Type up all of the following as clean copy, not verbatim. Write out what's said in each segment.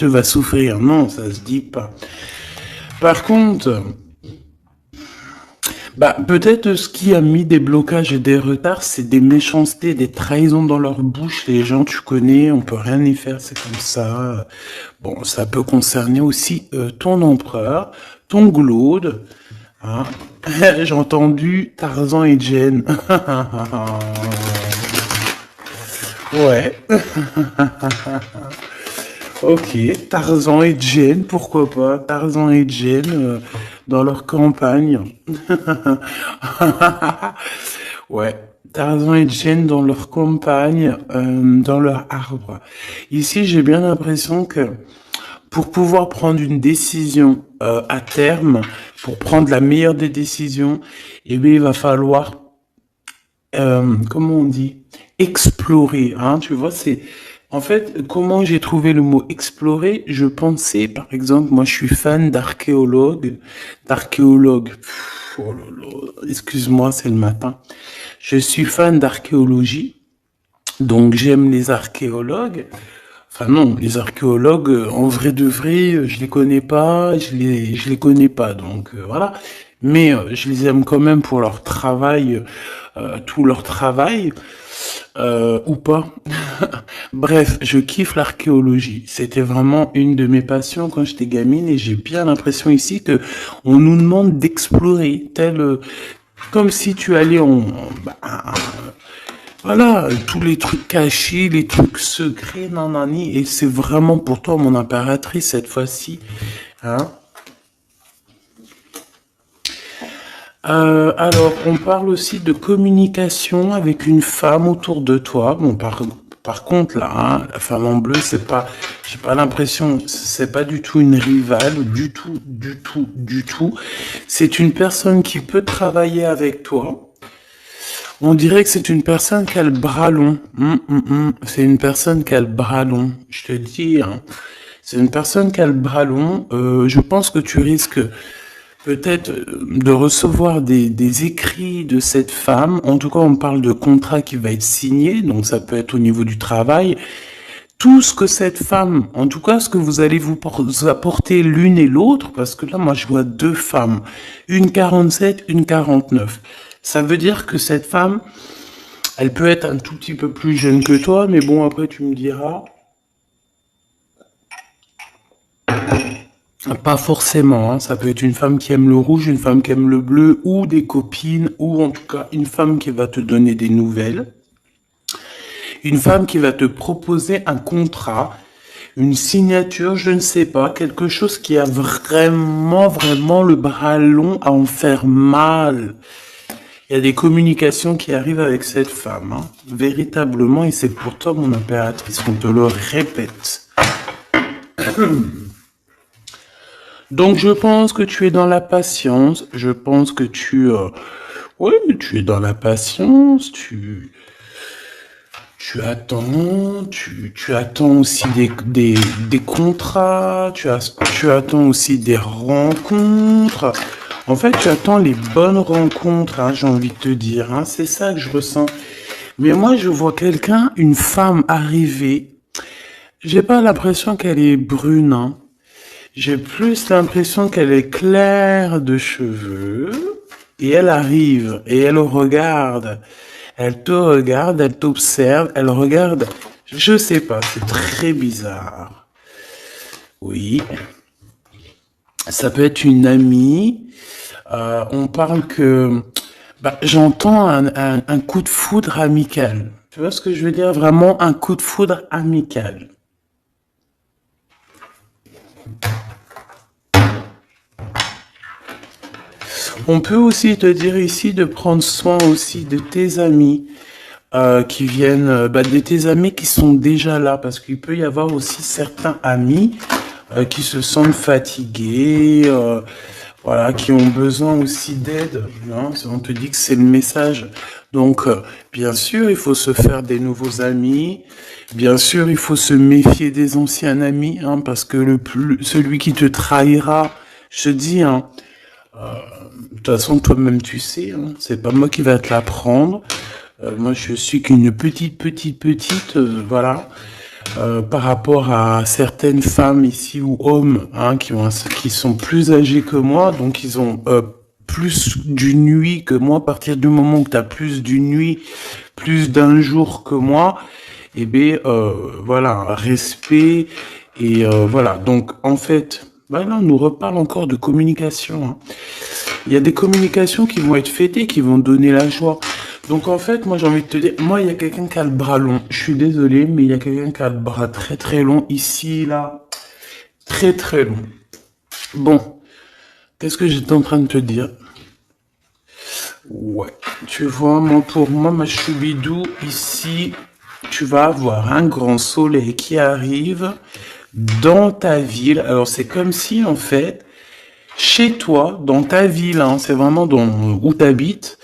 te va souffrir. Non, ça se dit pas. Par contre, bah, peut-être ce qui a mis des blocages et des retards, c'est des méchancetés, des trahisons dans leur bouche. Les gens, tu connais, on peut rien y faire, c'est comme ça. Bon, ça peut concerner aussi ton empereur, ton glaude. Hein. J'ai entendu Tarzan et Jen. Ouais. Ok, Tarzan et Jen, pourquoi pas? Tarzan et Jen dans leur campagne. Ouais, Tarzan et Jen dans leur campagne, dans leur arbre. Ici, j'ai bien l'impression que pour pouvoir prendre une décision à terme, pour prendre la meilleure des décisions, eh bien, il va falloir, comment on dit, explorer. Hein, tu vois, c'est en fait comment j'ai trouvé le mot explorer. Je pensais, par exemple, moi, je suis fan d'archéologue. Oh là là, excuse-moi, c'est le matin. Je suis fan d'archéologie, donc j'aime les archéologues. Enfin non, les archéologues, en vrai de vrai, je les connais pas, je les connais pas, donc voilà. Mais je les aime quand même pour leur travail, tout leur travail, ou pas. Bref, je kiffe l'archéologie. C'était vraiment une de mes passions quand j'étais gamine et j'ai bien l'impression ici que on nous demande d'explorer, comme si tu allais bah, voilà, tous les trucs cachés, les trucs secrets, nanani, et c'est vraiment pour toi, mon impératrice, cette fois-ci. Hein. Alors, on parle aussi de communication avec une femme autour de toi. Bon, par contre, là, hein, la femme en bleu, c'est pas, j'ai pas l'impression, c'est pas du tout une rivale, du tout, du tout, du tout. C'est une personne qui peut travailler avec toi. On dirait que c'est une personne qui a le bras long. C'est une personne qui a le bras long. Je te le dis, hein. C'est une personne qui a le bras long. Je pense que tu risques peut-être de recevoir des écrits de cette femme. En tout cas, on parle de contrat qui va être signé. Donc, ça peut être au niveau du travail. Tout ce que cette femme, en tout cas, ce que vous allez vous apporter l'une et l'autre, parce que là, moi, je vois deux femmes. Une 47, une 49. Ça veut dire que cette femme, elle peut être un tout petit peu plus jeune que toi, mais bon, après, tu me diras. Pas forcément, hein. Ça peut être une femme qui aime le rouge, une femme qui aime le bleu, ou des copines, ou en tout cas, une femme qui va te donner des nouvelles. Une femme qui va te proposer un contrat, une signature, je ne sais pas, quelque chose qui a vraiment, vraiment le bras long à en faire mal. Il y a des communications qui arrivent avec cette femme, hein, véritablement, et c'est pour toi, mon impératrice, qu'on te le répète. Donc, je pense que tu es dans la patience, je pense que oui, tu es dans la patience, tu attends, tu attends aussi des contrats, tu attends aussi des rencontres. En fait, tu attends les bonnes rencontres, hein, j'ai envie de te dire. Hein, c'est ça que je ressens. Mais moi, je vois quelqu'un, une femme arriver. J'ai pas l'impression qu'elle est brune. Hein. J'ai plus l'impression qu'elle est claire de cheveux. Et elle arrive et elle regarde. Elle te regarde, elle t'observe, elle regarde. Je sais pas, c'est très bizarre. Oui, ça peut être une amie. On parle que bah, j'entends un coup de foudre amical. Tu vois ce que je veux dire? Vraiment un coup de foudre amical. On peut aussi te dire ici de prendre soin aussi de tes amis qui viennent, de tes amis qui sont déjà là, parce qu'il peut y avoir aussi certains amis qui se sentent fatigués, voilà, qui ont besoin aussi d'aide. Hein. On te dit que c'est le message. Donc, bien sûr, il faut se faire des nouveaux amis. Bien sûr, il faut se méfier des anciens amis, hein, parce que celui qui te trahira, je te dis, hein, de toute façon, toi-même, tu sais, hein, c'est pas moi qui va te l'apprendre. Moi, je suis qu'une petite, voilà. par rapport à certaines femmes ici ou hommes hein, qui sont plus âgés que moi, donc ils ont plus d'une nuit que moi. À partir du moment où tu as plus d'une nuit, plus d'un jour que moi, eh bien voilà, respect et voilà. Donc en fait, bah là on nous reparle encore de communication. Hein. Il y a des communications qui vont être fêtées, qui vont donner la joie. Donc en fait, moi j'ai envie de te dire, moi il y a quelqu'un qui a le bras long. Je suis désolé, mais il y a quelqu'un qui a le bras très très long ici, là, très très long. Bon, qu'est-ce que j'étais en train de te dire? Ouais, tu vois, moi pour moi, ma choubidou, ici, tu vas avoir un grand soleil qui arrive dans ta ville. Alors c'est comme si en fait, chez toi, dans ta ville, hein, c'est vraiment où tu habites,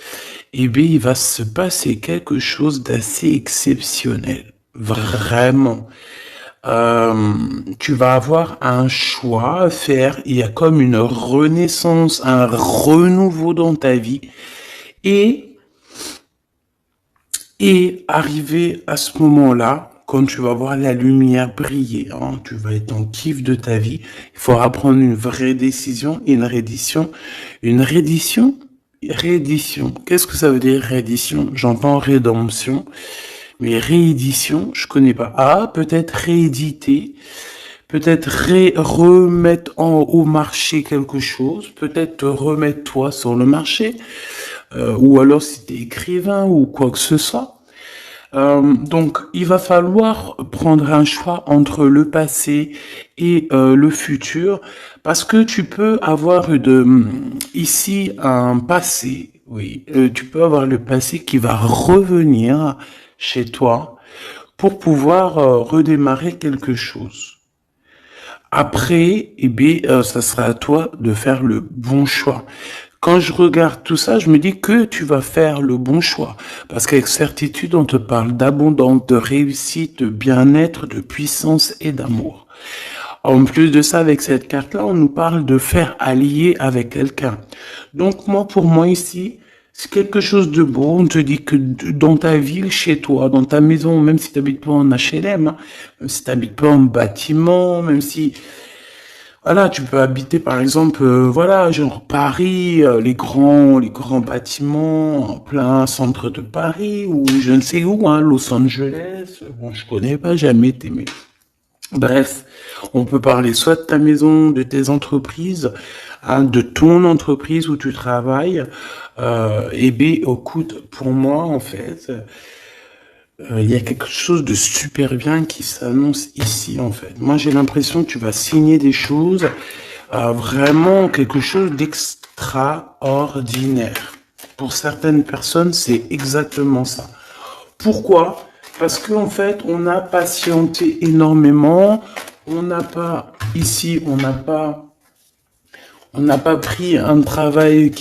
eh bien, il va se passer quelque chose d'assez exceptionnel. Vraiment. Tu vas avoir un choix à faire. Il y a comme une renaissance, un renouveau dans ta vie. Et, et arrivé à ce moment-là, quand tu vas voir la lumière briller, hein, tu vas être en kiff de ta vie, il faudra prendre une vraie décision, une reddition. Une reddition. Réédition. Qu'est-ce que ça veut dire réédition? J'entends rédemption, mais réédition, je connais pas. Ah, peut-être rééditer, peut-être remettre au marché quelque chose, peut-être te remettre toi sur le marché, ou alors si t'es écrivain ou quoi que ce soit. Donc, il va falloir prendre un choix entre le passé et le futur, parce que tu peux avoir ici un passé, oui, tu peux avoir le passé qui va revenir chez toi pour pouvoir redémarrer quelque chose. Après, eh bien, ça sera à toi de faire le bon choix. Quand je regarde tout ça, je me dis que tu vas faire le bon choix. Parce qu'avec certitude, on te parle d'abondance, de réussite, de bien-être, de puissance et d'amour. En plus de ça, avec cette carte-là, on nous parle de faire allier avec quelqu'un. Donc moi, pour moi ici, c'est quelque chose de beau. On te dit que dans ta ville, chez toi, dans ta maison, même si tu n'habites pas en HLM, hein, même si tu n'habites pas en bâtiment, même si voilà, tu peux habiter par exemple, voilà, genre Paris, les grands bâtiments en plein centre de Paris ou je ne sais où, hein, Los Angeles. Bon, je connais pas, jamais été, mais bref, on peut parler soit de ta maison, de tes entreprises, hein, de ton entreprise où tu travailles. Et bien, écoute, pour moi, en fait, il y a quelque chose de super bien qui s'annonce ici, en fait. Moi, j'ai l'impression que tu vas signer des choses, vraiment quelque chose d'extraordinaire. Pour certaines personnes, c'est exactement ça. Pourquoi? Parce qu'en fait, on a patienté énormément. On n'a pas, ici, on n'a pas pris un travail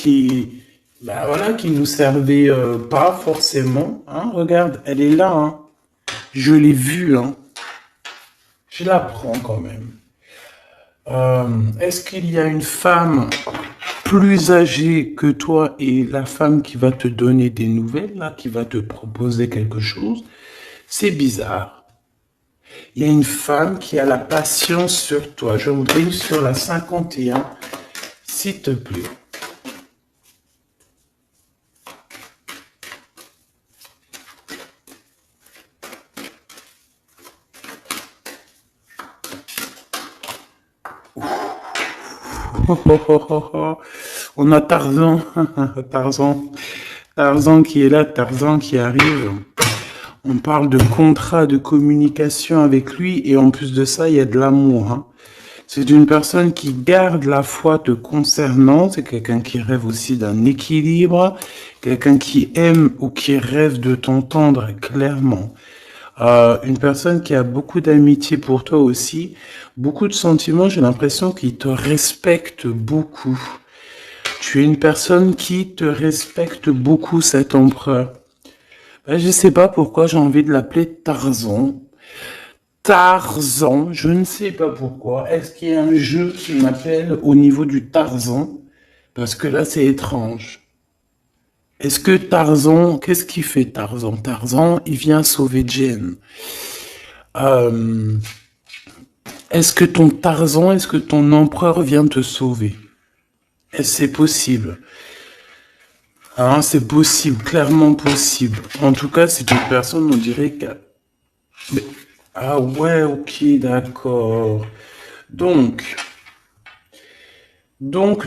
bah voilà, qui nous servait pas forcément. Hein. Regarde, elle est là. Hein. Je l'ai vue. Hein. Je la prends quand même. Est-ce qu'il y a une femme plus âgée que toi et la femme qui va te donner des nouvelles, là, qui va te proposer quelque chose? C'est bizarre. Il y a une femme qui a la patience sur toi. Je vous prie sur la 51, s'il te plaît. On a Tarzan, Tarzan, Tarzan qui est là, Tarzan qui arrive. On parle de contrat de communication avec lui et en plus de ça, il y a de l'amour. Hein. C'est une personne qui garde la foi te concernant, c'est quelqu'un qui rêve aussi d'un équilibre, quelqu'un qui aime ou qui rêve de t'entendre clairement. Une personne qui a beaucoup d'amitié pour toi aussi, beaucoup de sentiments, j'ai l'impression qu'il te respecte beaucoup. Tu es une personne qui te respecte beaucoup, cet empereur. Ben, je sais pas pourquoi j'ai envie de l'appeler Tarzan. Tarzan, je ne sais pas pourquoi. Est-ce qu'il y a un jeu qui m'appelle au niveau du Tarzan? Parce que là, c'est étrange. Est-ce que Tarzan, qu'est-ce qu'il fait Tarzan? Tarzan, il vient sauver Jane. Euh, est-ce que ton Tarzan, est-ce que ton empereur vient te sauver? Est-ce que c'est possible? Hein, c'est possible, clairement possible. En tout cas, c'est une personne, on dirait que... Mais- Ah ouais, ok, d'accord. Donc, donc,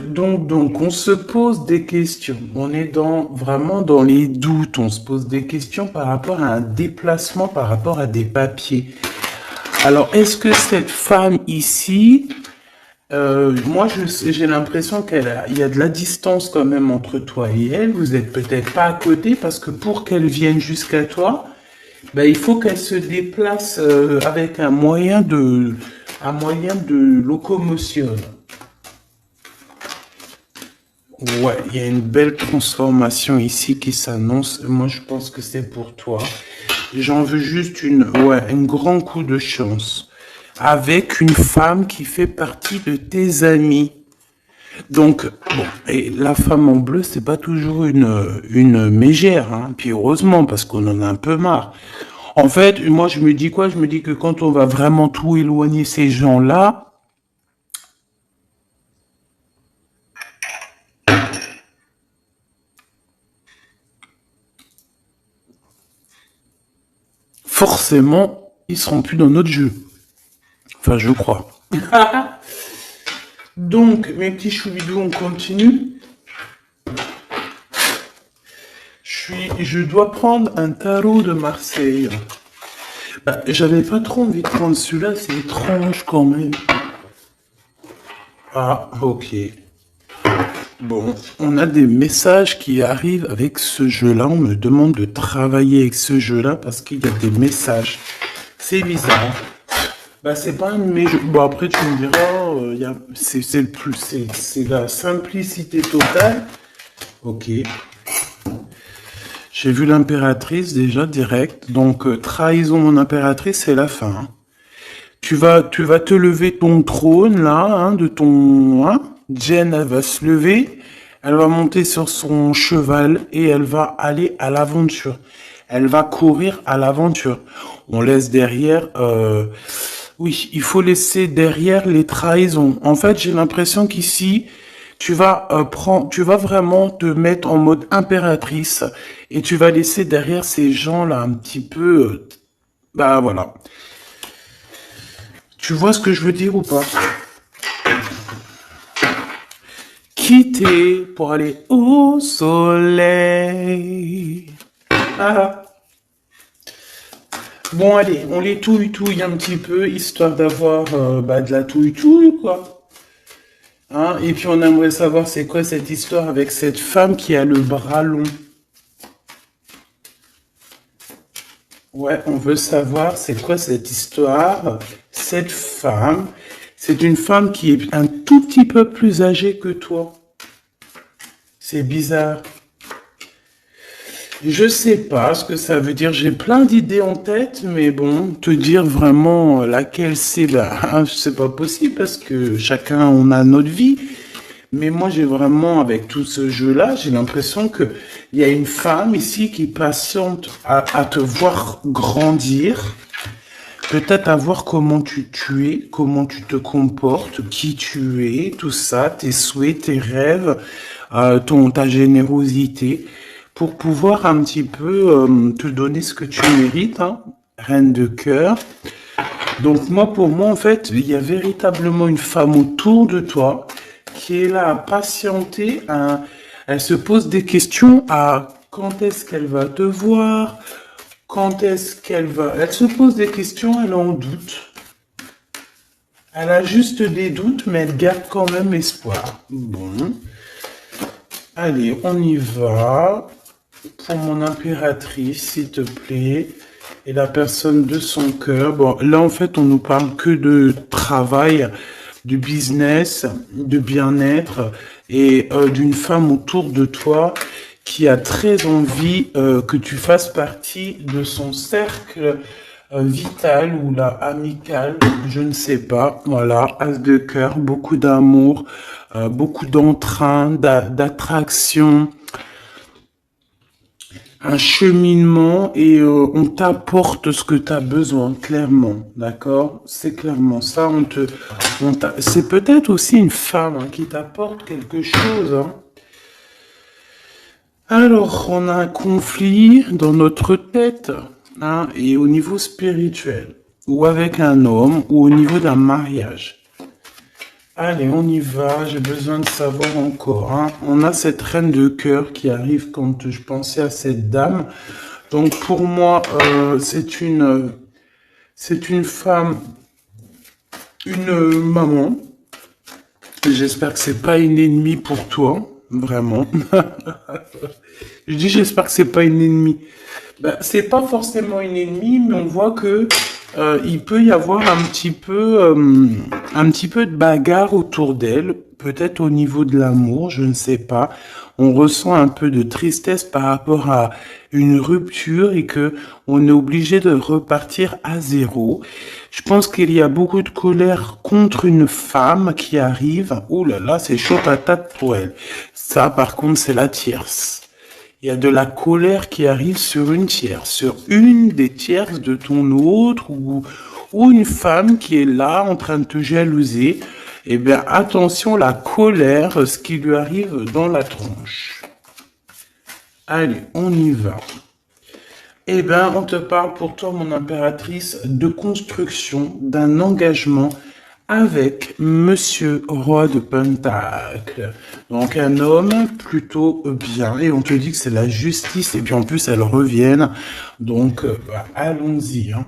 on se pose des questions. On est vraiment dans les doutes. On se pose des questions par rapport à un déplacement, par rapport à des papiers. Alors, est-ce que cette femme ici, moi, j'ai l'impression il y a de la distance quand même entre toi et elle. Vous êtes peut-être pas à côté parce que pour qu'elle vienne jusqu'à toi, ben, il faut qu'elle se déplace avec un moyen de locomotion. Ouais, il y a une belle transformation ici qui s'annonce. Moi, je pense que c'est pour toi. J'en veux juste un grand coup de chance. Avec une femme qui fait partie de tes amis. Donc, bon, et la femme en bleu, c'est pas toujours une mégère, hein. Puis heureusement, parce qu'on en a un peu marre. En fait, moi, je me dis quoi? Je me dis que quand on va vraiment tout éloigner ces gens-là, forcément, ils seront plus dans notre jeu. Enfin, je crois. Donc, mes petits choubidous, on continue. Je dois prendre un tarot de Marseille. Bah, j'avais pas trop envie de prendre celui-là, c'est étrange quand même. Ah, ok. Bon, on a des messages qui arrivent avec ce jeu-là. On me demande de travailler avec ce jeu-là parce qu'il y a des messages. C'est bizarre. Bah, c'est pas un de mes jeux. Bon, après, tu me diras, c'est le plus, c'est la simplicité totale. Ok. J'ai vu l'impératrice déjà direct. Donc, trahison mon impératrice, c'est la fin, hein. Tu vas te lever ton trône là, hein, de ton, hein. Jen, elle va se lever, elle va monter sur son cheval et elle va aller à l'aventure. Elle va courir à l'aventure. On laisse derrière, oui, il faut laisser derrière les trahisons. En fait, j'ai l'impression qu'ici, tu vas vraiment te mettre en mode impératrice et tu vas laisser derrière ces gens là un petit peu, bah voilà. Tu vois ce que je veux dire ou pas? Quitter pour aller au soleil. Ah. Bon, allez, on les touille un petit peu, histoire d'avoir de la touille, quoi. Hein, et puis on aimerait savoir c'est quoi cette histoire avec cette femme qui a le bras long. Ouais, on veut savoir c'est quoi cette histoire. Cette femme, c'est une femme qui est un tout petit peu plus âgée que toi. C'est bizarre. Je sais pas ce que ça veut dire. J'ai plein d'idées en tête, mais bon, te dire vraiment laquelle c'est, bah, c'est pas possible parce que chacun on a notre vie. Mais moi, j'ai vraiment, avec tout ce jeu-là, j'ai l'impression que il y a une femme ici qui patiente à te voir grandir, peut-être à voir comment tu es, comment tu te comportes, qui tu es, tout ça, tes souhaits, tes rêves, ta générosité, pour pouvoir un petit peu te donner ce que tu mérites, hein, reine de cœur. Donc moi, pour moi, en fait, il y a véritablement une femme autour de toi qui est là à patienter. Elle se pose des questions à quand est-ce qu'elle va te voir, quand est-ce qu'elle va... Elle se pose des questions, elle en doute. Elle a juste des doutes, mais elle garde quand même espoir. Bon. Allez, on y va. Pour mon impératrice, s'il te plaît. Et la personne de son cœur. Bon, là, en fait, on nous parle que de travail, de business, de bien-être et d'une femme autour de toi qui a très envie que tu fasses partie de son cercle vital ou là amical, je ne sais pas. Voilà, as de cœur, beaucoup d'amour, beaucoup d'entrain, d'attraction. un cheminement et on t'apporte ce que tu as besoin, clairement, d'accord? C'est clairement ça, c'est peut-être aussi une femme hein, qui t'apporte quelque chose, hein. Alors, on a un conflit dans notre tête, hein, et au niveau spirituel, ou avec un homme, ou au niveau d'un mariage. Allez, on y va, j'ai besoin de savoir encore, hein. On a cette reine de cœur qui arrive quand je pensais à cette dame. Donc pour moi, c'est une femme, une maman. J'espère que c'est pas une ennemie pour toi, vraiment. Je dis j'espère que c'est pas une ennemie. Ben, c'est pas forcément une ennemie, mais on voit que il peut y avoir un petit peu de bagarre autour d'elle, peut-être au niveau de l'amour, je ne sais pas. On ressent un peu de tristesse par rapport à une rupture et que on est obligé de repartir à zéro. Je pense qu'il y a beaucoup de colère contre une femme qui arrive. Ouh là là, c'est chaud patate pour elle. Ça, par contre, c'est la tierce. Il y a de la colère qui arrive sur une tierce, sur une des tierces de ton autre ou une femme qui est là en train de te jalouser. Eh bien, attention, la colère, ce qui lui arrive dans la tronche. Allez, on y va. Eh bien, on te parle pour toi, mon impératrice, de construction, d'un engagement avec Monsieur Roi de Pentacle. Donc un homme plutôt bien. Et on te dit que c'est la justice et puis en plus elles reviennent. Donc allons-y. Hein.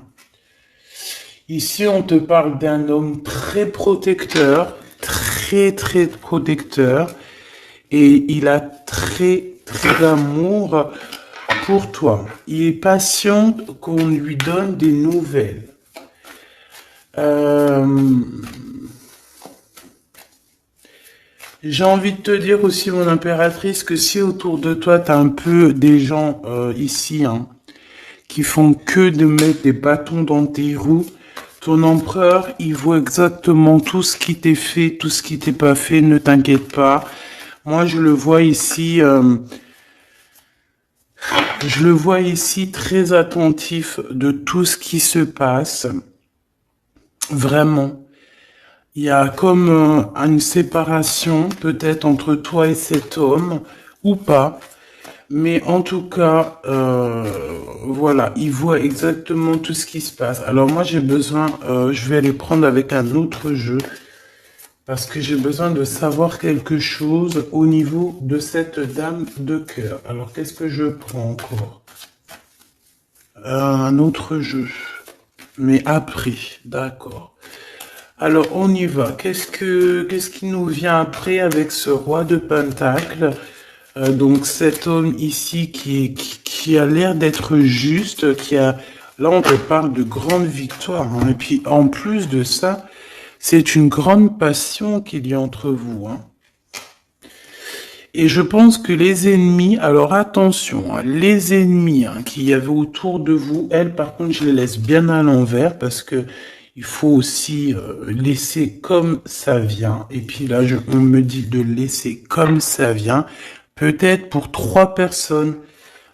Ici on te parle d'un homme très protecteur, très très protecteur. Et il a très très d'amour pour toi. Il est patient qu'on lui donne des nouvelles. J'ai envie de te dire aussi, mon impératrice, que si autour de toi, tu as un peu des gens ici hein, qui font que de mettre des bâtons dans tes roues, ton empereur, il voit exactement tout ce qui t'est fait, tout ce qui t'est pas fait, ne t'inquiète pas. Moi, je le vois ici très attentif de tout ce qui se passe. Vraiment. Il y a comme une séparation peut-être entre toi et cet homme, ou pas. Mais en tout cas, voilà, il voit exactement tout ce qui se passe. Alors moi, j'ai besoin, je vais aller prendre avec un autre jeu, parce que j'ai besoin de savoir quelque chose au niveau de cette dame de cœur. Alors, qu'est-ce que je prends encore? Un autre jeu. Mais après, d'accord. Alors, on y va. Qu'est-ce qui nous vient après avec ce roi de Pentacle? Donc, cet homme ici qui a l'air d'être juste, là, on te parle de grande victoire. Hein. Et puis, en plus de ça, c'est une grande passion qu'il y a entre vous. Hein. Et je pense que les ennemis, alors attention, hein, les ennemis hein, qu'il y avait autour de vous, elles, par contre, je les laisse bien à l'envers parce que il faut aussi laisser comme ça vient. Et puis là, on me dit de laisser comme ça vient. Peut-être pour 3 personnes.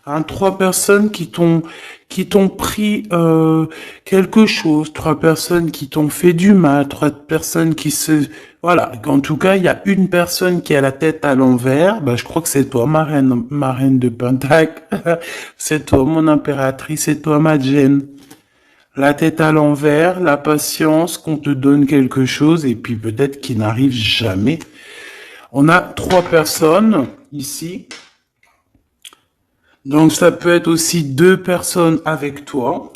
Hein, 3 personnes qui t'ont pris quelque chose. 3 personnes qui t'ont fait du mal. 3 personnes Voilà. En tout cas, il y a une personne qui a la tête à l'envers. Bah, je crois que c'est toi, ma reine de Pentacle. C'est toi, mon impératrice. C'est toi, ma Jane. La tête à l'envers, la patience, qu'on te donne quelque chose et puis peut-être qu'il n'arrive jamais. On a 3 personnes ici. Donc ça peut être aussi 2 personnes avec toi.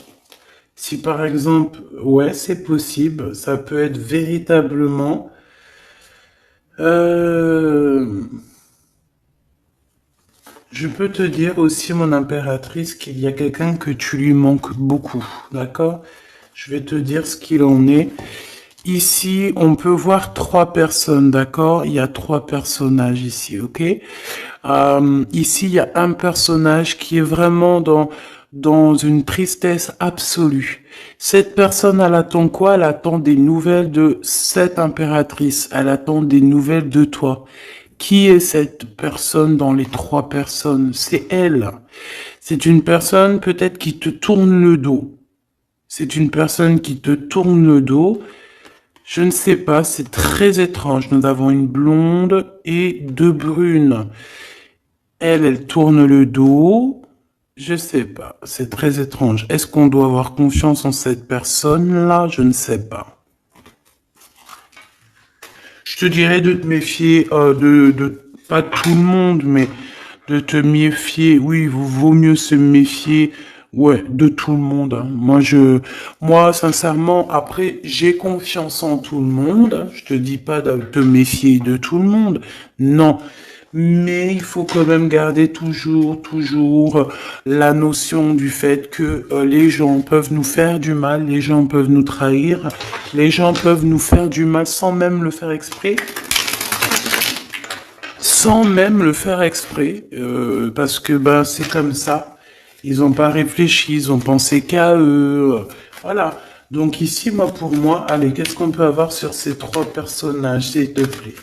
Si par exemple, ouais, c'est possible. Ça peut être véritablement... Je peux te dire aussi, mon impératrice, qu'il y a quelqu'un que tu lui manques beaucoup, d'accord? Je vais te dire ce qu'il en est. Ici, on peut voir 3 personnes, d'accord? Il y a 3 personnages ici, ok? Ici, il y a un personnage qui est vraiment dans une tristesse absolue. Cette personne, elle attend quoi? Elle attend des nouvelles de cette impératrice. Elle attend des nouvelles de toi. Qui est cette personne dans les 3 personnes? C'est elle. C'est une personne peut-être qui te tourne le dos. C'est une personne qui te tourne le dos. Je ne sais pas, c'est très étrange. Nous avons une blonde et 2 brunes. Elle tourne le dos. Je sais pas, c'est très étrange. Est-ce qu'on doit avoir confiance en cette personne-là? Je ne sais pas. Je te dirais de te méfier, pas de tout le monde, mais de te méfier. Oui, vaut mieux se méfier, ouais, de tout le monde, hein. Moi, sincèrement, après, j'ai confiance en tout le monde. Je te dis pas de te méfier de tout le monde. Non. Mais il faut quand même garder toujours la notion du fait que les gens peuvent nous faire du mal, les gens peuvent nous trahir, les gens peuvent nous faire du mal sans même le faire exprès, parce que ben c'est comme ça. Ils n'ont pas réfléchi, ils ont pensé qu'à eux, voilà. Donc ici, pour moi, allez, qu'est-ce qu'on peut avoir sur ces 3 personnages, s'il te plaît?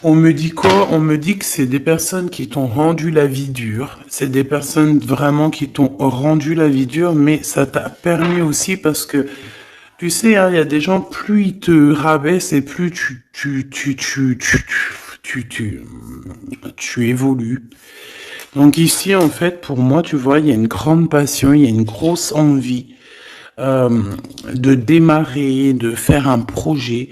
On me dit quoi? On me dit que c'est des personnes qui t'ont rendu la vie dure. C'est des personnes vraiment qui t'ont rendu la vie dure, mais ça t'a permis aussi parce que, tu sais, hein, il y a des gens, plus ils te rabaissent et plus tu évolues. Donc ici, en fait, pour moi, tu vois, il y a une grande passion, il y a une grosse envie euh, de démarrer, de faire un projet.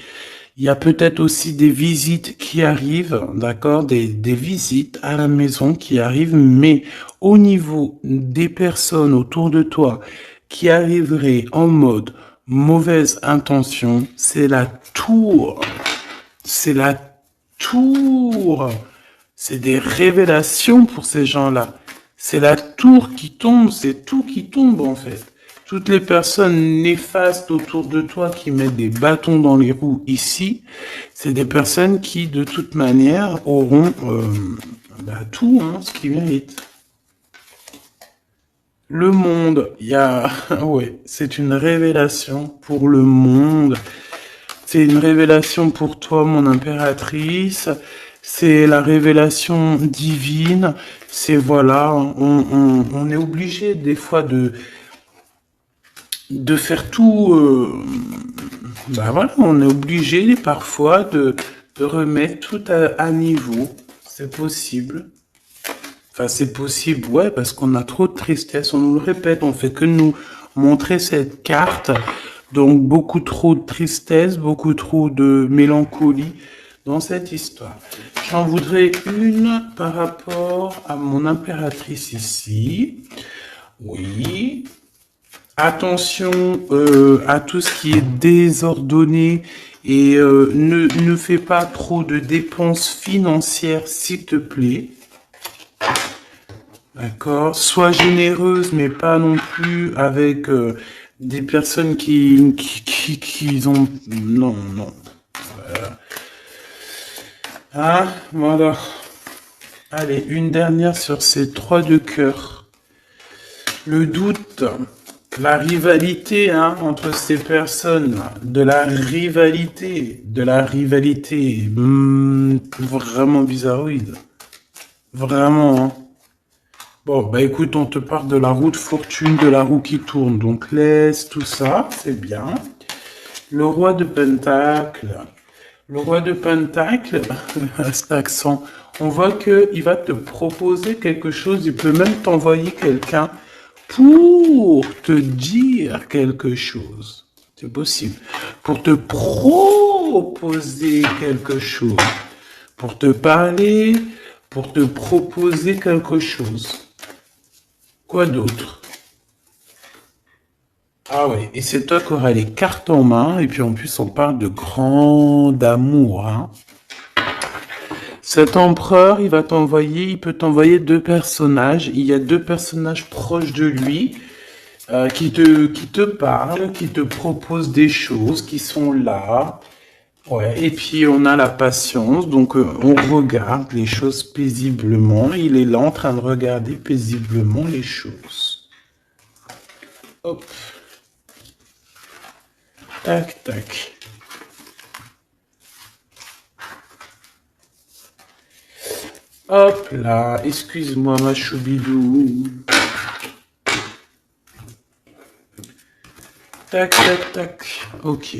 Il y a peut-être aussi des visites qui arrivent, d'accord, des visites à la maison qui arrivent, mais au niveau des personnes autour de toi qui arriveraient en mode mauvaise intention, c'est la tour. C'est la tour. C'est des révélations pour ces gens-là. C'est la tour qui tombe, c'est tout qui tombe en fait. Toutes les personnes néfastes autour de toi qui mettent des bâtons dans les roues ici, c'est des personnes qui de toute manière auront tout, hein, ce qu'ils méritent. Le monde, il y a, ouais, c'est une révélation pour le monde. C'est une révélation pour toi, mon impératrice. C'est la révélation divine. C'est voilà, on est obligé des fois de faire tout. Bah voilà, on est obligé parfois de remettre tout à niveau. C'est possible. Enfin, c'est possible, ouais, parce qu'on a trop de tristesse. On nous le répète, on fait que nous montrer cette carte. Donc, beaucoup trop de tristesse, beaucoup trop de mélancolie dans cette histoire. J'en voudrais une par rapport à mon impératrice ici. Oui. Attention à tout ce qui est désordonné et ne fais pas trop de dépenses financières, s'il te plaît. D'accord. Sois généreuse, mais pas non plus avec des personnes qui ont... Non, non. Ah, voilà. Allez, une dernière sur ces 3 de cœur. Le doute, la rivalité entre ces personnes, de la rivalité, vraiment bizarroïde. Vraiment, hein. Bon, bah écoute, on te parle de la roue de fortune, de la roue qui tourne, donc laisse tout ça, c'est bien. Le roi de Pentacle. Le roi de Pentacle, à cet accent, on voit qu'il va te proposer quelque chose, il peut même t'envoyer quelqu'un pour te dire quelque chose. C'est possible. Pour te proposer quelque chose. Pour te parler, pour te proposer quelque chose. Quoi d'autre? Ah ouais, et c'est toi qui auras les cartes en main, et puis en plus on parle de grand amour, hein. Cet empereur, il peut t'envoyer 2 personnages. Il y a 2 personnages proches de lui qui te parlent, qui te proposent des choses, qui sont là. Ouais. Et puis on a la patience, donc on regarde les choses paisiblement. Il est là en train de regarder paisiblement les choses. Hop. Tac, tac. Hop là, excuse-moi ma choubidou. Tac, tac, tac. Ok.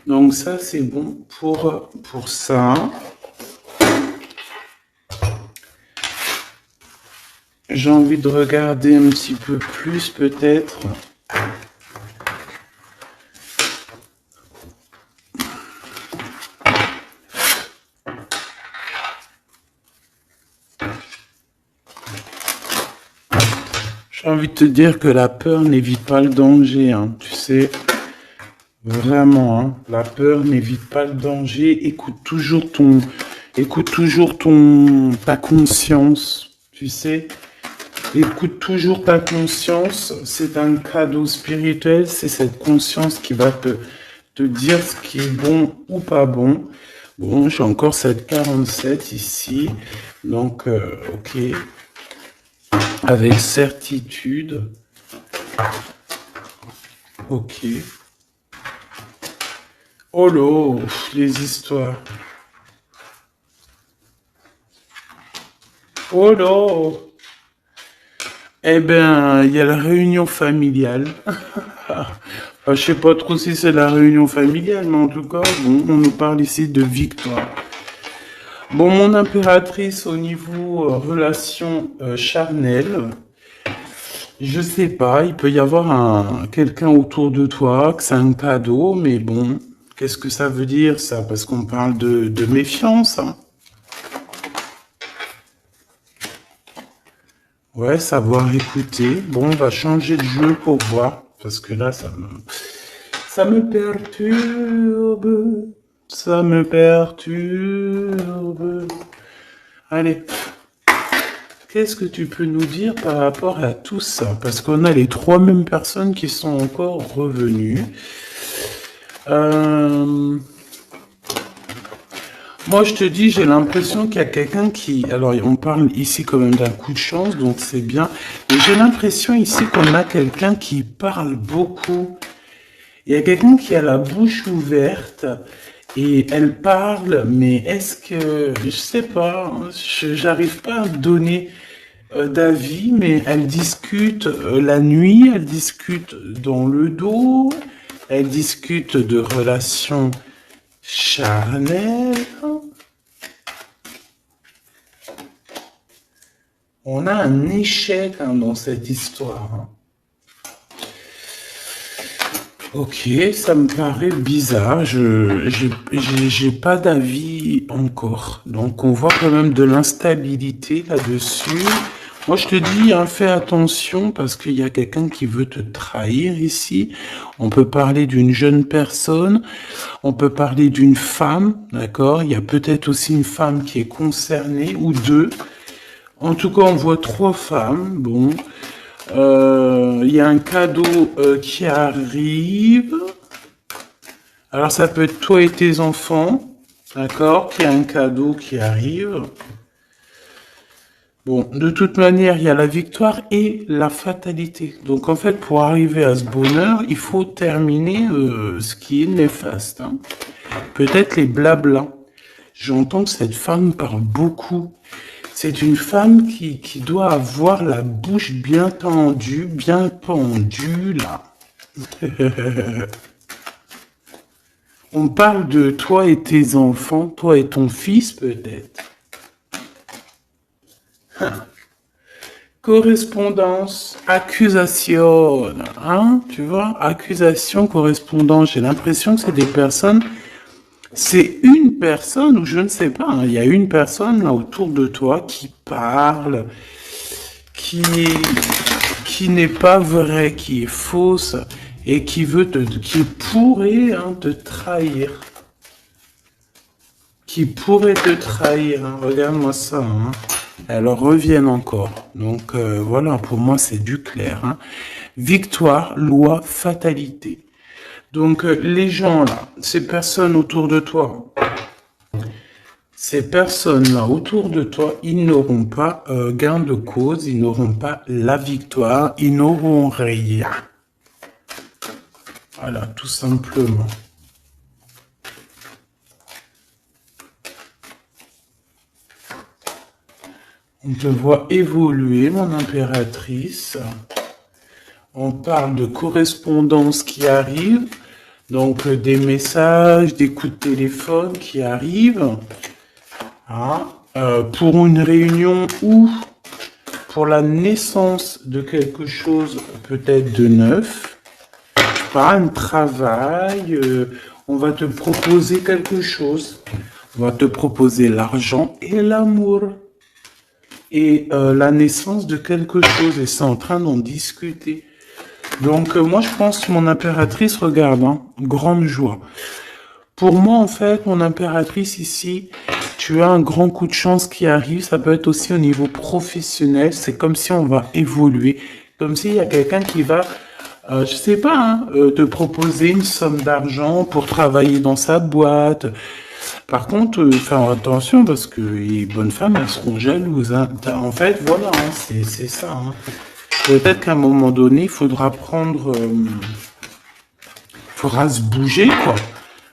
Donc ça, c'est bon pour ça. J'ai envie de regarder un petit peu plus peut-être. J'ai envie de te dire que la peur n'évite pas le danger, hein, tu sais. Vraiment, hein, la peur n'évite pas le danger. Écoute toujours ta conscience, tu sais. Écoute toujours ta conscience. C'est un cadeau spirituel. C'est cette conscience qui va te dire ce qui est bon ou pas bon. Bon, j'ai encore cette 47 ici. Donc, ok. Avec certitude. Ok. Oh là, les histoires. Oh là. Eh ben, il y a la réunion familiale. Je sais pas trop si c'est la réunion familiale, mais en tout cas, bon, on nous parle ici de victoire. Bon, mon impératrice au niveau relation charnelle, je sais pas, il peut y avoir quelqu'un autour de toi, que c'est un cadeau, mais bon, qu'est-ce que ça veut dire ça? Parce qu'on parle de méfiance, hein. Ouais, savoir écouter. Bon, on va changer de jeu pour voir, parce que là, ça me perturbe. Ça me perturbe. Allez, qu'est-ce que tu peux nous dire par rapport à tout ça? Parce qu'on a les trois mêmes personnes qui sont encore revenues. Moi, je te dis, j'ai l'impression qu'il y a quelqu'un qui... Alors, on parle ici quand même d'un coup de chance, donc c'est bien. Mais j'ai l'impression ici qu'on a quelqu'un qui parle beaucoup. Il y a quelqu'un qui a la bouche ouverte et elle parle, mais est-ce que... Je sais pas, j'arrive pas à donner d'avis, mais elle discute la nuit, elle discute dans le dos, elle discute de relations charnelles. On a un échec hein, dans cette histoire. Hein. Ok, ça me paraît bizarre. J'ai pas d'avis encore. Donc on voit quand même de l'instabilité là-dessus. Moi je te dis, hein, fais attention parce qu'il y a quelqu'un qui veut te trahir ici. On peut parler d'une jeune personne, on peut parler d'une femme, d'accord? Il y a peut-être aussi une femme qui est concernée ou deux. En tout cas, on voit trois femmes. Bon, il y a un cadeau qui arrive. Alors, ça peut être toi et tes enfants, d'accord? Qu'il y a un cadeau qui arrive. Bon, de toute manière, il y a la victoire et la fatalité. Donc, en fait, pour arriver à ce bonheur, il faut terminer ce qui est néfaste. Hein. Peut-être les blablas. J'entends que cette femme parle beaucoup. C'est une femme qui doit avoir la bouche bien tendue, bien pendue, là. On parle de toi et tes enfants, toi et ton fils, peut-être. Correspondance, accusation, hein, tu vois, accusation, correspondance. J'ai l'impression que c'est des personnes, c'est une personne, ou je ne sais pas, hein, il y a une personne là autour de toi qui parle, qui, qui n'est pas vraie, qui est fausse, et qui pourrait hein, te trahir. Qui pourrait te trahir, hein. Regarde-moi ça, hein. Elles reviennent encore. Donc voilà, pour moi c'est du clair. Hein. Victoire, loi, fatalité. Donc les gens là, ces personnes autour de toi, ces personnes-là autour de toi, ils n'auront pas gain de cause, ils n'auront pas la victoire, ils n'auront rien. Voilà, tout simplement. On te voit évoluer, mon impératrice. On parle de correspondance qui arrive. Donc, des messages, des coups de téléphone qui arrivent. Hein, pour une réunion ou pour la naissance de quelque chose peut-être de neuf. Pas un travail. On va te proposer quelque chose. On va te proposer l'argent et l'amour. Et la naissance de quelque chose. Et c'est en train d'en discuter. Donc, moi, je pense que mon impératrice, regarde, hein, grande joie. Pour moi, en fait, mon impératrice ici, tu as un grand coup de chance qui arrive. Ça peut être aussi au niveau professionnel. C'est comme si on va évoluer. Comme s'il y a quelqu'un qui va, je sais pas, hein, te proposer une somme d'argent pour travailler dans sa boîte. Par contre, faire attention parce que les bonnes femmes, elles seront jalouses. Hein. En fait, voilà, hein, c'est ça. Hein. Peut-être qu'à un moment donné, il faudra faudra se bouger, quoi.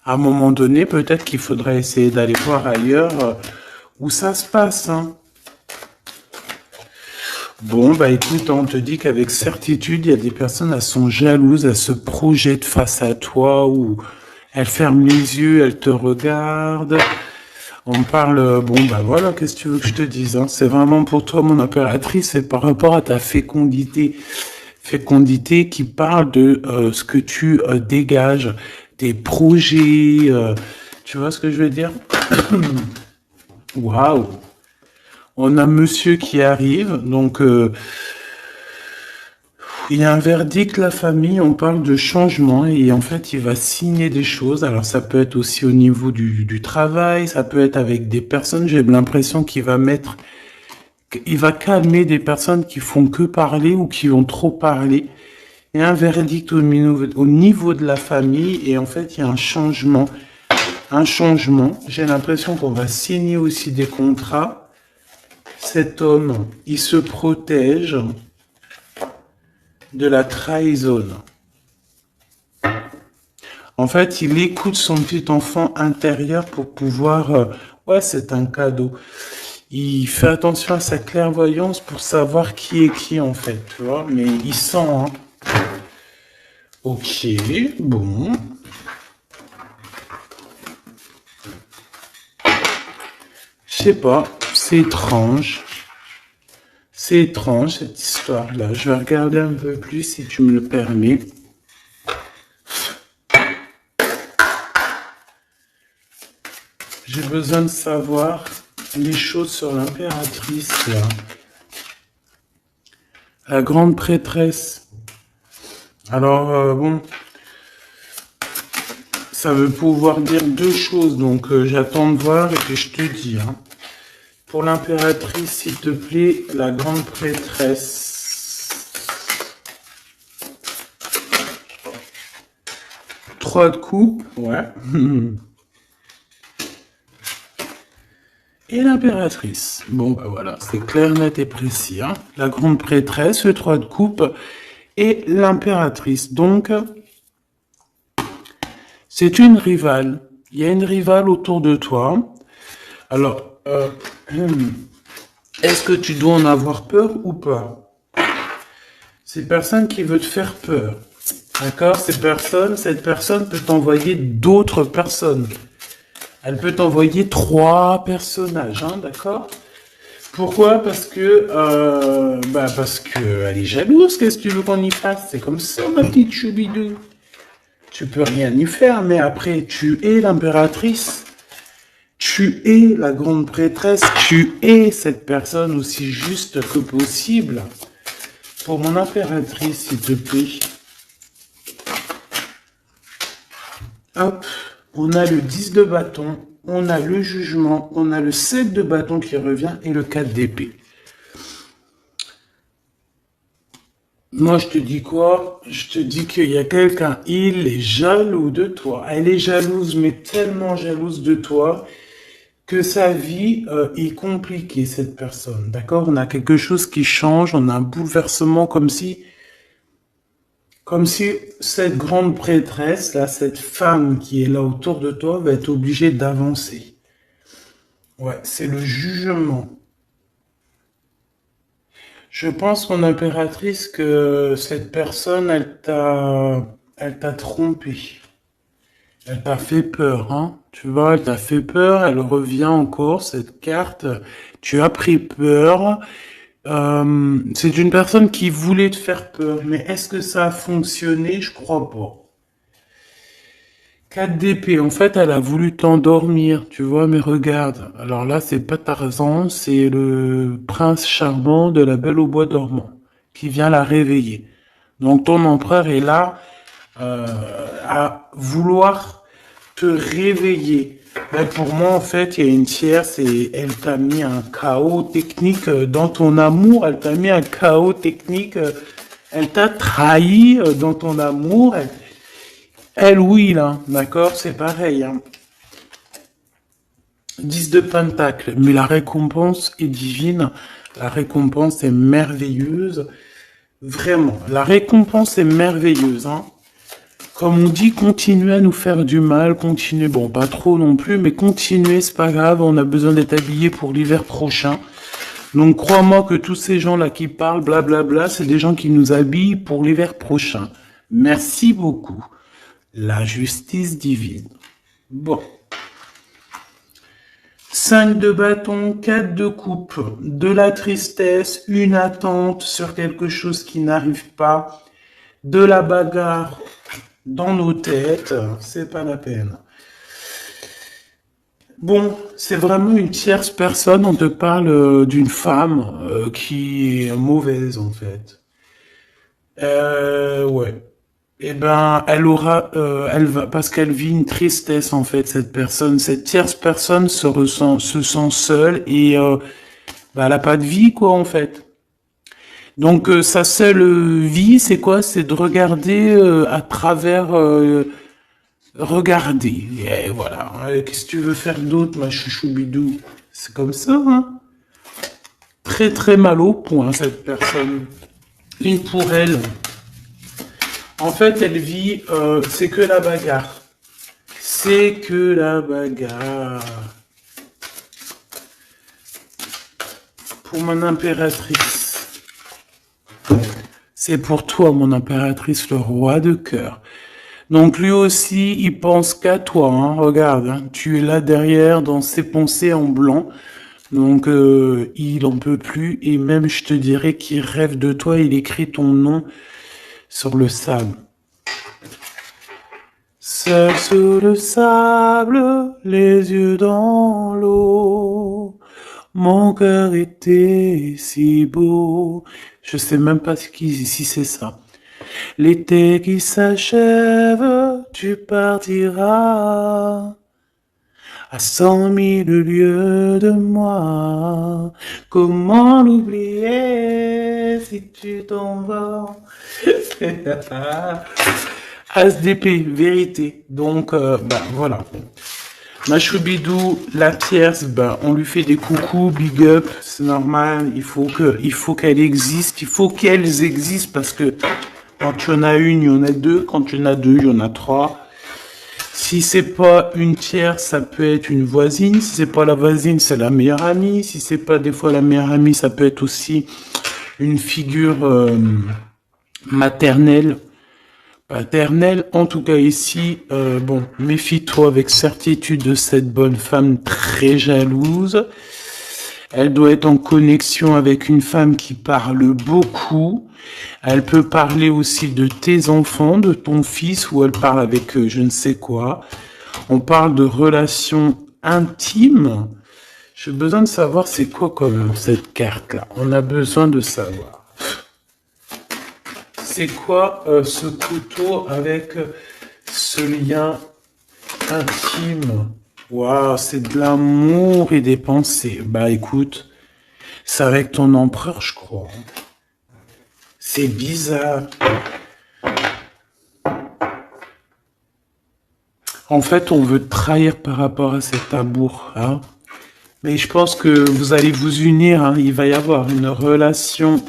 À un moment donné, peut-être qu'il faudrait essayer d'aller voir ailleurs où ça se passe. Hein. Bon, bah écoute, on te dit qu'avec certitude, il y a des personnes, elles sont jalouses, elles se projettent face à toi ou elles ferment les yeux, elles te regardent. On parle, bon, bah voilà, qu'est-ce que tu veux que je te dise, hein? C'est vraiment pour toi, mon impératrice, c'est par rapport à ta fécondité. Fécondité qui parle de ce que tu dégages, tes projets, tu vois ce que je veux dire? Waouh! On a monsieur qui arrive, donc il y a un verdict, la famille, on parle de changement et en fait il va signer des choses. Alors ça peut être aussi au niveau du travail, ça peut être avec des personnes, j'ai l'impression qu'il va mettre, il va calmer des personnes qui font que parler ou qui ont trop parlé. Il y a un verdict au niveau de la famille et en fait il y a un changement. Un changement. J'ai l'impression qu'on va signer aussi des contrats. Cet homme, il se protège de la trahison. En fait, il écoute son petit enfant intérieur pour pouvoir... ouais, c'est un cadeau. Il fait attention à sa clairvoyance pour savoir qui est qui, en fait, tu vois. Mais il sent, hein. Ok, bon. Je sais pas, c'est étrange. C'est étrange, cette histoire-là. Je vais regarder un peu plus, si tu me le permets. J'ai besoin de savoir les choses sur l'impératrice, là. La grande prêtresse. Alors, bon, ça veut pouvoir dire deux choses, donc j'attends de voir et puis je te dis. Hein. Pour l'impératrice, s'il te plaît, la grande prêtresse. 3 de coupe, ouais. Et l'impératrice. Bon, bah voilà, c'est clair, net et précis. Hein. La grande prêtresse, le 3 de coupe et l'impératrice. Donc, c'est une rivale. Il y a une rivale autour de toi. Alors, est-ce que tu dois en avoir peur ou pas? C'est personne qui veut te faire peur. D'accord? Cette personne peut t'envoyer d'autres personnes. Elle peut t'envoyer 3 personnages, hein, d'accord? Pourquoi? Parce que elle est jalouse. Qu'est-ce que tu veux qu'on y fasse? C'est comme ça, ma petite choubidou. Tu peux rien y faire, mais après, tu es l'impératrice. Tu es la grande prêtresse. Tu es cette personne aussi juste que possible. Pour mon impératrice, s'il te plaît. Hop, on a le 10 de bâton, on a le jugement, on a le 7 de bâton qui revient et le 4 d'épée. Moi, je te dis quoi? Je te dis qu'il y a quelqu'un, il est jaloux de toi. Elle est jalouse, mais tellement jalouse de toi que sa vie est compliquée, cette personne. D'accord? On a quelque chose qui change, on a un bouleversement comme si cette grande prêtresse, là, cette femme qui est là autour de toi, va être obligée d'avancer. Ouais, c'est le jugement. Je pense, mon impératrice, que cette personne, elle t'a trompé. Elle t'a fait peur, hein. Tu vois, elle t'a fait peur, elle revient encore, cette carte. Tu as pris peur. C'est une personne qui voulait te faire peur, mais est-ce que ça a fonctionné? Je crois pas. 4 d'épée, en fait, elle a voulu t'endormir, tu vois, mais regarde. Alors là, c'est pas Tarzan, c'est le prince charmant de la Belle au bois dormant, qui vient la réveiller. Donc ton empereur est là euh, à vouloir te réveiller. Ben, pour moi, en fait, il y a une tierce et elle t'a mis un chaos technique dans ton amour. Elle t'a mis un chaos technique. Elle t'a trahi dans ton amour. Elle, oui, là, d'accord, c'est pareil. Hein. 10 de pentacle, mais la récompense est divine. La récompense est merveilleuse. Vraiment, la récompense est merveilleuse. Hein. Comme on dit, continuez à nous faire du mal, continuez, bon, pas trop non plus, mais continuez, c'est pas grave, on a besoin d'être habillés pour l'hiver prochain. Donc crois-moi que tous ces gens-là qui parlent, blablabla, c'est des gens qui nous habillent pour l'hiver prochain. Merci beaucoup. La justice divine. Bon. 5 de bâton, 4 de coupe, de la tristesse, une attente sur quelque chose qui n'arrive pas, de la bagarre dans nos têtes, c'est pas la peine. Bon, c'est vraiment une tierce personne, on te parle d'une femme qui est mauvaise en fait. Ouais. Eh ben, elle va, parce qu'elle vit une tristesse en fait, cette personne, cette tierce personne se sent seule et bah, elle a pas de vie quoi en fait. Donc sa seule vie, c'est quoi? C'est de regarder à travers, regarder. Et voilà. Qu'est-ce que tu veux faire d'autre, ma chouchou bidou? C'est comme ça, hein? Très très mal au point cette personne. Une pour elle. En fait, elle vit, c'est que la bagarre. C'est que la bagarre. Pour mon impératrice. C'est pour toi, mon impératrice, le roi de cœur. Donc lui aussi, il pense qu'à toi. Hein. Regarde, hein, tu es là derrière dans ses pensées en blanc. Donc il en peut plus. Et même, je te dirais qu'il rêve de toi. Il écrit ton nom sur le sable. Seul sous le sable, les yeux dans l'eau, mon cœur était si beau. Je sais même pas si c'est ça. L'été qui s'achève, tu partiras à 100 000 lieues de moi. Comment l'oublier si tu t'en vas? As d'épée, vérité. Donc, bah voilà. Ma choubidou, la tierce, ben, on lui fait des coucous, big up, c'est normal. Il faut qu'elle existe, il faut qu'elles existent parce que quand tu en as une, il y en a deux. Quand tu en as deux, il y en a trois. Si c'est pas une tierce, ça peut être une voisine. Si c'est pas la voisine, c'est la meilleure amie. Si c'est pas des fois la meilleure amie, ça peut être aussi une figure maternelle. Paternelle, en tout cas ici, bon, méfie-toi avec certitude de cette bonne femme très jalouse. Elle doit être en connexion avec une femme qui parle beaucoup. Elle peut parler aussi de tes enfants, de ton fils, ou elle parle avec je ne sais quoi. On parle de relations intimes. J'ai besoin de savoir c'est quoi comme cette carte-là. On a besoin de savoir. C'est quoi ce couteau avec ce lien intime? Waouh, c'est de l'amour et des pensées. Bah écoute, c'est avec ton empereur, je crois. C'est bizarre. En fait, on veut te trahir par rapport à cet amour. Hein. Mais je pense que vous allez vous unir. Hein. Il va y avoir une relation...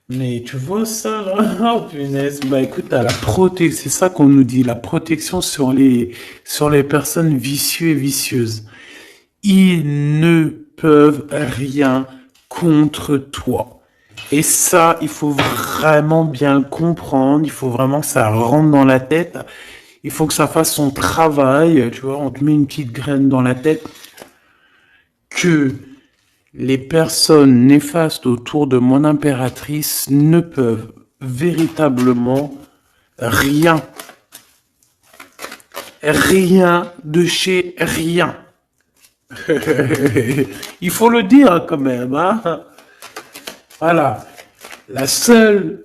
Mais tu vois ça là? Oh punaise, bah écoute, à la protection, c'est ça qu'on nous dit, la protection sur les personnes vicieuses et vicieuses. Ils ne peuvent rien contre toi. Et ça, il faut vraiment bien le comprendre, il faut vraiment que ça rentre dans la tête, il faut que ça fasse son travail, tu vois, on te met une petite graine dans la tête, que les personnes néfastes autour de mon impératrice ne peuvent véritablement rien. Rien de chez rien. Il faut le dire quand même, hein. Voilà. La seule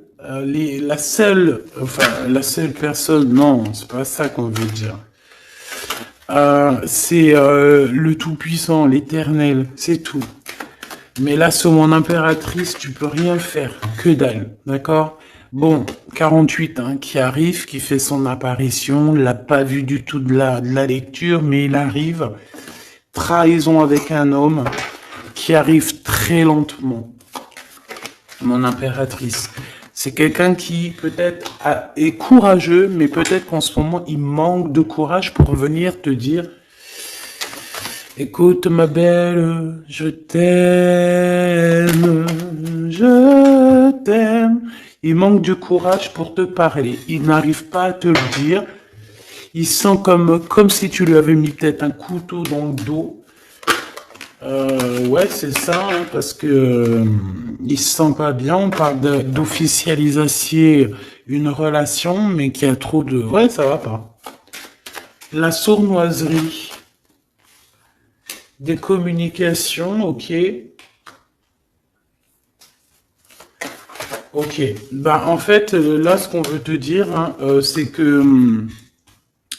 personne, non, c'est pas ça qu'on veut dire. C'est le Tout-Puissant, l'Éternel, c'est tout. Mais là, sur mon impératrice, tu peux rien faire, que dalle, d'accord? Bon, 48, hein, qui arrive, qui fait son apparition, l'a pas vu du tout de la lecture, mais il arrive. Trahison avec un homme qui arrive très lentement. Mon impératrice. C'est quelqu'un qui peut-être est courageux, mais peut-être qu'en ce moment, il manque de courage pour venir te dire écoute ma belle, je t'aime. Il manque de courage pour te parler. Il n'arrive pas à te le dire. Il sent comme si tu lui avais mis peut-être un couteau dans le dos. Ouais, c'est ça, hein, parce que il se sent pas bien. On parle d'officialiser une relation, mais qui a trop de... Ouais, ça va pas. La sournoiserie. Des communications, ok. Ok. Bah, en fait, là, ce qu'on veut te dire, hein, c'est que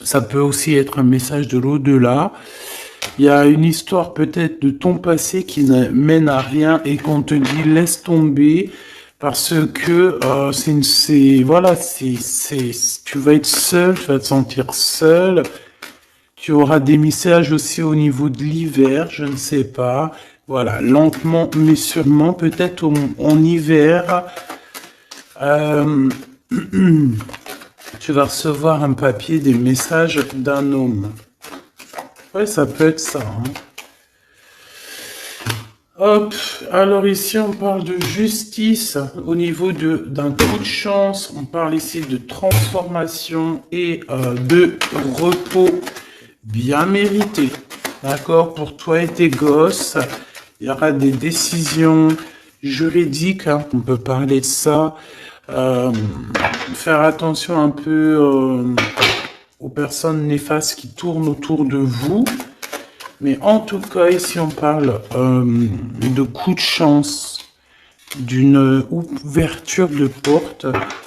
ça peut aussi être un message de l'au-delà. Il y a une histoire peut-être de ton passé qui ne mène à rien et qu'on te dit laisse tomber parce que tu vas être seul, tu vas te sentir seul. Tu auras des messages aussi au niveau de l'hiver, je ne sais pas. Voilà, lentement mais sûrement, peut-être en hiver, tu vas recevoir un papier, des messages d'un homme. Ouais, ça peut être ça, hein. Hop, alors ici on parle de justice au niveau d'un coup de chance, on parle ici de transformation et de repos bien mérité, d'accord, pour toi et tes gosses. Il y aura des décisions juridiques, hein, on peut parler de ça. Faire attention un peu aux personnes néfastes qui tournent autour de vous. Mais en tout cas, ici, on parle de coup de chance, d'une ouverture de porte.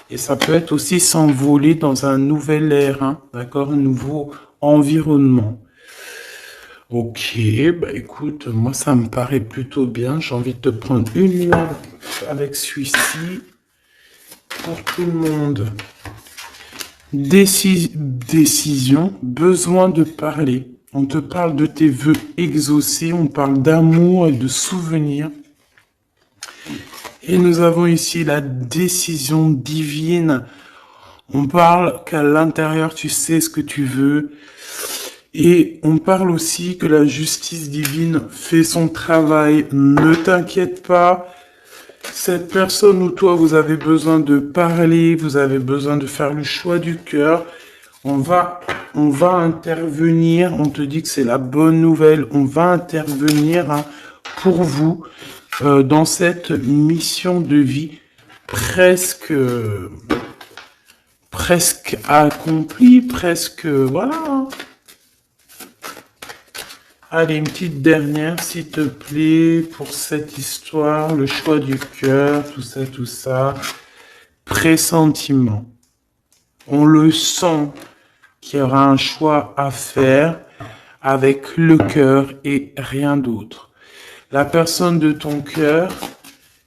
Et ça peut être aussi s'envoler dans un nouvel air, hein, d'accord, un nouveau environnement. Ok, bah écoute, moi, ça me paraît plutôt bien. J'ai envie de te prendre une là avec celui-ci pour tout le monde. Décision, besoin de parler. On te parle de tes vœux exaucés, on parle d'amour et de souvenirs. Et nous avons ici la décision divine. On parle qu'à l'intérieur, tu sais ce que tu veux. Et on parle aussi que la justice divine fait son travail. Ne t'inquiète pas. Cette personne ou toi, vous avez besoin de parler, vous avez besoin de faire le choix du cœur. On va intervenir, on te dit que c'est la bonne nouvelle, on va intervenir, hein, pour vous dans cette mission de vie presque accomplie, presque, voilà, hein. Allez, une petite dernière, s'il te plaît, pour cette histoire, le choix du cœur, tout ça. Pressentiment. On le sent qu'il y aura un choix à faire avec le cœur et rien d'autre. La personne de ton cœur,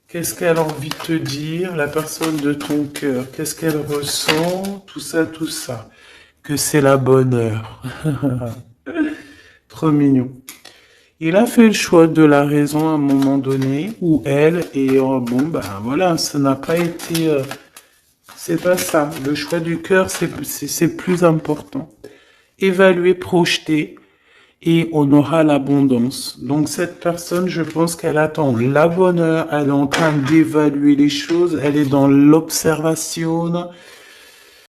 qu'est-ce qu'elle a envie de te dire? La personne de ton cœur, qu'est-ce qu'elle ressent? Tout ça. Que c'est la bonne heure. Trop mignon. Il a fait le choix de la raison à un moment donné, ou elle, et bon, ben voilà, ça n'a pas été... c'est pas ça. Le choix du cœur, c'est plus important. Évaluer, projeter. et on aura l'abondance. Donc cette personne, je pense qu'elle attend la bonne heure, elle est en train d'évaluer les choses, elle est dans l'observation,